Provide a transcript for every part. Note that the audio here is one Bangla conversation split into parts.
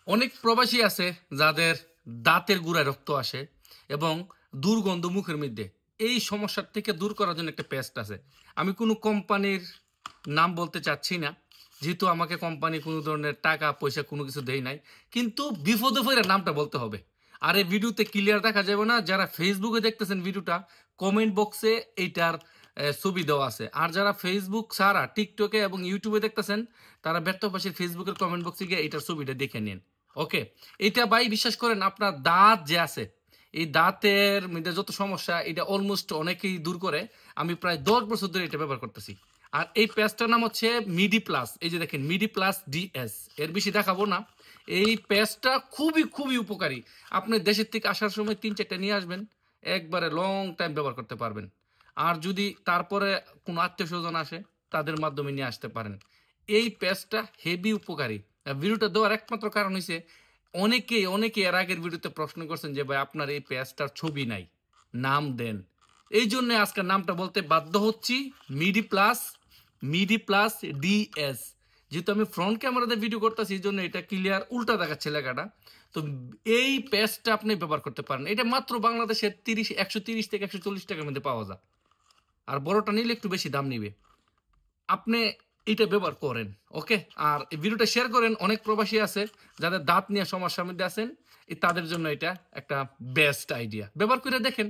অনেক প্রবাসী আছে যাদের দাঁতের গুড়ায় রক্ত আসে এবং দুর্গন্ধ মুখের মধ্যে। এই সমস্যার থেকে দূর করার জন্য একটা পেস্ট আছে। আমি কোনো কোম্পানির নাম বলতে চাচ্ছি না, যেহেতু আমাকে কোম্পানি কোনো ধরনের টাকা পয়সা কোনো কিছু দেয় নাই। কিন্তু বিপদে পড়ে নামটা বলতে হবে। আর এই ভিডিওতে ক্লিয়ার দেখা যাবে না। যারা ফেসবুকে দেখতেছেন ভিডিওটা, কমেন্ট বক্সে এইটার ছবি দেওয়া আছে। আর যারা ফেসবুক ছাড়া টিকটকে এবং ইউটিউবে দেখতেছেন, তারা ব্যর্থপাশীর ফেসবুকের কমেন্ট বক্সে গিয়ে এইটার ছবিটা দেখে নিন। ওকে, এটা ভাই বিশ্বাস করেন, আপনার দাঁত যে আছে, এই দাঁতের মধ্যে যত সমস্যা, এটা অলমোস্ট অনেকেই দূর করে। আমি প্রায় 10 বছর ধরে এটা ব্যবহার করতেছি। আর এই পেস্টটার নাম হচ্ছে মিডি প্লাস। এই যে দেখেন, মিডি প্লাস ডিএস। এর বেশি দেখাবো না। এই পেস্টটা খুবই খুবই উপকারী। আপনি দেশের থেকে আসার সময় 3-4টা নিয়ে আসবেন, একবারে লং টাইম ব্যবহার করতে পারবেন। আর যদি তারপরে কোনো আত্মীয় স্বজন আসে, তাদের মাধ্যমে নিয়ে আসতে পারেন। এই পেস্টটা হেভি উপকারী। ভিডিওটা দেওয়ার একমাত্র কারণ হচ্ছে, অনেকে এর আগের ভিডিওতে প্রশ্ন করছেন যে ভাই আপনার এই পেজটার ছবি নাই, নাম দেন। এই জন্য আজকের নামটা বলতে বাধ্য হচ্ছি, মিডি প্লাস ডিএস। যেহেতু আমি ফ্রন্ট ক্যামেরাতে ভিডিও করতেছি, এই জন্য এটা ক্লিয়ার উল্টা দেখাচ্ছে লেখাটা। তো এই পেজটা আপনি ব্যবহার করতে পারেন। এটা মাত্র বাংলাদেশের 130 থেকে 140 টাকার মধ্যে পাওয়া যায়। আর বড়টা নিলে একটু বেশি দাম নিবে। আপনি এটা ব্যবহার করেন। ওকে, আর এই ভিডিওটা শেয়ার করেন। অনেক প্রবাসী আছে যাদের দাঁত নিয়ে সমস্যার মধ্যে আছেন, তাদের জন্য এটা একটা বেস্ট আইডিয়া। ব্যবহার করে দেখেন।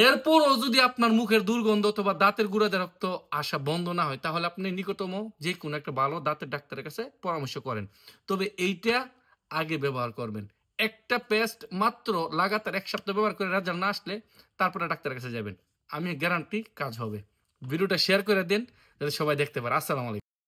এরপরও যদি আপনার মুখের দুর্গন্ধ অথবা দাঁতের গুঁড়াতে রক্ত আসা বন্ধ না হয়, তাহলে আপনি নিকটতম যে কোনো একটা ভালো দাঁতের ডাক্তারের কাছে পরামর্শ করেন। তবে এইটা আগে ব্যবহার করবেন। একটা পেস্ট মাত্র লাগাতার 1 সপ্তাহ ব্যবহার করে রেজাল্ট না আসলে, তারপরে ডাক্তারের কাছে যাবেন। আমি গ্যারান্টি কাজ হবে। ভিডিওটা শেয়ার করে দেন যাতে সবাই দেখতে পারে। আসসালামু আলাইকুম।